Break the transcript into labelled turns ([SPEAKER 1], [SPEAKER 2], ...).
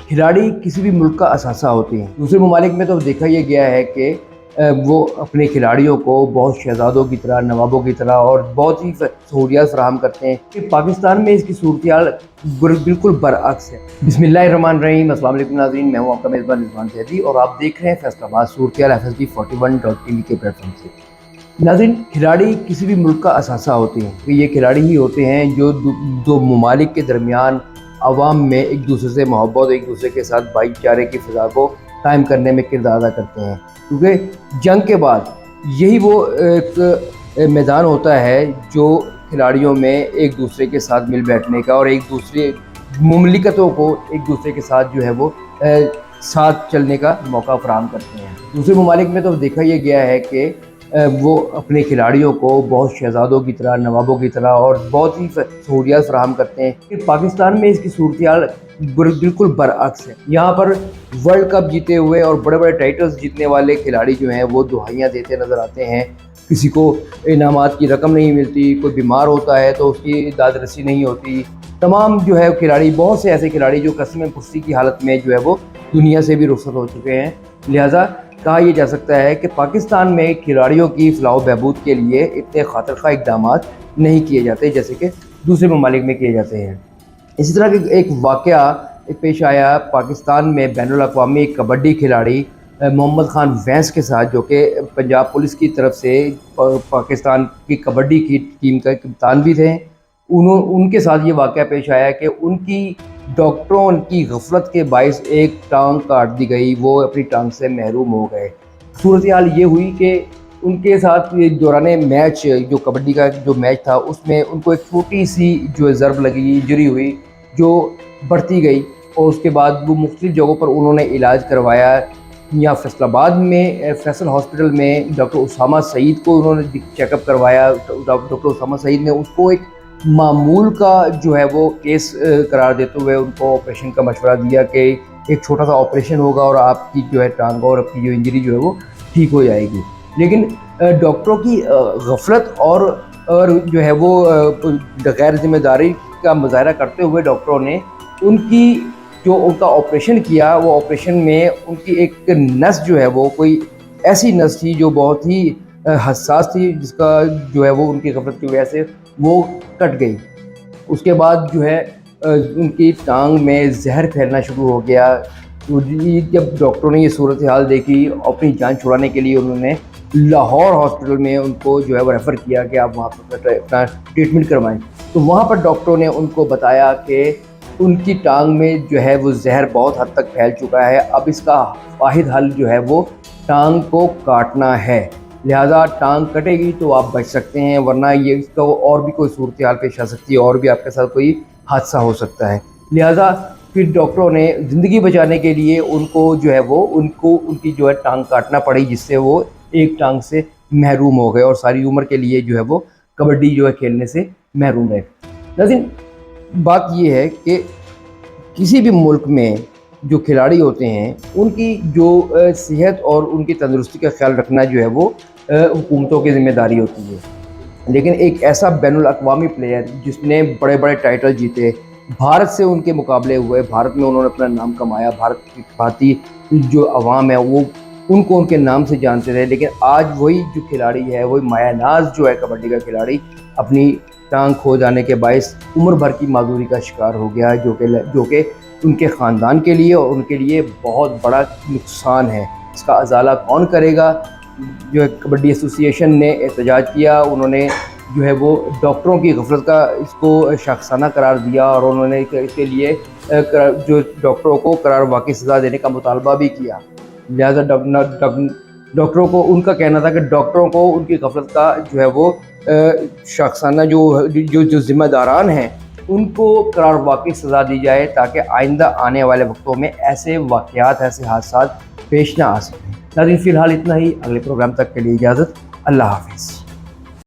[SPEAKER 1] کھلاڑی کسی بھی ملک کا اثاثہ ہوتے ہیں۔ دوسرے ممالک میں تو دیکھا یہ گیا ہے کہ وہ اپنے کھلاڑیوں کو بہت شہزادوں کی طرح، نوابوں کی طرح اور بہت ہی سہولیات فراہم کرتے ہیں کہ پاکستان میں اس کی صورتحال بالکل برعکس ہے۔ بسم اللہ الرحمن الرحیم۔ السلام علیکم ناظرین، میں ہوں آپ کا میزبان رضوان زیدی اور آپ دیکھ رہے ہیں فیصل آباد صورتحال FSD41.tv کے پلیٹ فارم سے۔ ناظرین، کھلاڑی کسی بھی ملک کا اثاثہ ہوتے ہیں کہ یہ کھلاڑی ہی ہوتے ہیں جو دو ممالک کے درمیان عوام میں ایک دوسرے سے محبت، ایک دوسرے کے ساتھ بھائی چارے کی فضا کو قائم کرنے میں کردار ادا کرتے ہیں، کیونکہ جنگ کے بعد یہی وہ ایک میدان ہوتا ہے جو کھلاڑیوں میں ایک دوسرے کے ساتھ مل بیٹھنے کا اور ایک دوسرے مملکتوں کو ایک دوسرے کے ساتھ جو ہے وہ ساتھ چلنے کا موقع فراہم کرتے ہیں۔ دوسرے ممالک میں تو دیکھا یہ گیا ہے کہ وہ اپنے کھلاڑیوں کو بہت شہزادوں کی طرح، نوابوں کی طرح اور بہت ہی سہولیات فراہم کرتے ہیں کہ پاکستان میں اس کی صورتحال بالکل برعکس ہے۔ یہاں پر ورلڈ کپ جیتے ہوئے اور بڑے بڑے ٹائٹلز جیتنے والے کھلاڑی جو ہیں وہ دہائیاں دیتے نظر آتے ہیں۔ کسی کو انعامات کی رقم نہیں ملتی، کوئی بیمار ہوتا ہے تو اس کی داد رسی نہیں ہوتی۔ تمام جو ہے کھلاڑی، بہت سے ایسے کھلاڑی جو قسم پرسی کی حالت میں جو ہے وہ دنیا سے بھی رخصت ہو چکے ہیں۔ لہٰذا کہا یہ جا سکتا ہے کہ پاکستان میں کھلاڑیوں کی فلاح و بہبود کے لیے اتنے خاطر خواہ اقدامات نہیں کیے جاتے جیسے کہ دوسرے ممالک میں کیے جاتے ہیں۔ اسی طرح ایک واقعہ پیش آیا پاکستان میں بین الاقوامی کبڈی کھلاڑی محمد خان وینس کے ساتھ، جو کہ پنجاب پولیس کی طرف سے پاکستان کی کبڈی کی ٹیم کا کپتان بھی تھے۔ ان کے ساتھ یہ واقعہ پیش آیا کہ ان کی ڈاکٹروں کی غفلت کے باعث ایک ٹانگ کاٹ دی گئی، وہ اپنی ٹانگ سے محروم ہو گئے۔ صورتحال یہ ہوئی کہ ان کے ساتھ دوران میچ، جو کبڈی کا جو میچ تھا، اس میں ان کو ایک چھوٹی سی جو ضرب لگی، انجری ہوئی جو بڑھتی گئی اور اس کے بعد وہ مختلف جگہوں پر انہوں نے علاج کروایا۔ یہاں فیصل آباد میں فیصل ہاسپٹل میں ڈاکٹر اسامہ سعید کو انہوں نے چیک اپ کروایا۔ ڈاکٹر اسامہ سعید نے اس کو ایک معمول کا جو ہے وہ کیس قرار دیتے ہوئے ان کو آپریشن کا مشورہ دیا کہ ایک چھوٹا سا آپریشن ہوگا اور آپ کی جو ہے ٹانگ اور آپ کی جو انجری جو ہے وہ ٹھیک ہو جائے گی۔ لیکن ڈاکٹروں کی غفلت اور جو ہے وہ غیر ذمہ داری کا مظاہرہ کرتے ہوئے ڈاکٹروں نے ان کا آپریشن کیا۔ وہ آپریشن میں ان کی ایک نس جو ہے وہ کوئی ایسی نس تھی جو بہت ہی حساس تھی، جس کا جو ہے وہ ان کی غفلت کی وجہ سے وہ کٹ گئی۔ اس کے بعد جو ہے ان کی ٹانگ میں زہر پھیلنا شروع ہو گیا۔ جب ڈاکٹروں نے یہ صورتحال دیکھی، اپنی جان چھڑانے کے لیے انہوں نے لاہور ہاسپٹل میں ان کو جو ہے وہ ریفر کیا کہ آپ وہاں پر اپنا ٹریٹمنٹ کروائیں۔ تو وہاں پر ڈاکٹروں نے ان کو بتایا کہ ان کی ٹانگ میں جو ہے وہ زہر بہت حد تک پھیل چکا ہے، اب اس کا واحد حل جو ہے وہ ٹانگ کو کاٹنا ہے۔ لہٰذا ٹانگ کٹے گی تو آپ بچ سکتے ہیں، ورنہ یہ اس کا اور بھی کوئی صورتحال پیش آ سکتی ہے اور بھی آپ کے ساتھ کوئی حادثہ ہو سکتا ہے۔ لہٰذا پھر ڈاکٹروں نے زندگی بچانے کے لیے ان کو جو ہے وہ ان کی جو ہے ٹانگ کاٹنا پڑی، جس سے وہ ایک ٹانگ سے محروم ہو گئے اور ساری عمر کے لیے جو ہے وہ کبڈی جو ہے کھیلنے سے محروم رہے۔ لیکن بات یہ ہے کہ کسی بھی ملک میں جو کھلاڑی ہوتے ہیں ان کی جو صحت اور ان کی تندرستی کا خیال رکھنا جو ہے وہ حکومتوں کی ذمہ داری ہوتی ہے۔ لیکن ایک ایسا بین الاقوامی پلیئر جس نے بڑے بڑے ٹائٹل جیتے، بھارت سے ان کے مقابلے ہوئے، بھارت میں انہوں نے اپنا نام کمایا، بھارتی جو عوام ہے وہ ان کو ان کے نام سے جانتے تھے، لیکن آج وہی جو کھلاڑی ہے، وہی مایا ناز جو ہے کبڈی کا کھلاڑی، اپنی ٹانگ کھو جانے کے باعث عمر بھر کی معذوری کا شکار ہو گیا، جو کہ ان کے خاندان کے لیے اور ان کے لیے بہت بڑا نقصان ہے۔ اس کا ازالہ کون کرے گا؟ جو ہے کبڈی ایسوسی ایشن نے احتجاج کیا، انہوں نے جو ہے وہ ڈاکٹروں کی غفلت کا اس کو شاخسانہ قرار دیا اور انہوں نے اس کے لیے جو ڈاکٹروں کو قرار واقعی سزا دینے کا مطالبہ بھی کیا۔ لہٰذا ڈاکٹروں کو ان کا کہنا تھا کہ ڈاکٹروں کو ان کی غفلت کا جو ہے وہ شاخسانہ جو ذمہ داران ہیں ان کو قرار واقعی سزا دی جائے، تاکہ آئندہ آنے والے وقتوں میں ایسے واقعات، ایسے حادثات پیش نہ آ سکیں۔ ناظرین، فی الحال اتنا ہی، اگلے پروگرام تک کے لیے اجازت، اللہ حافظ۔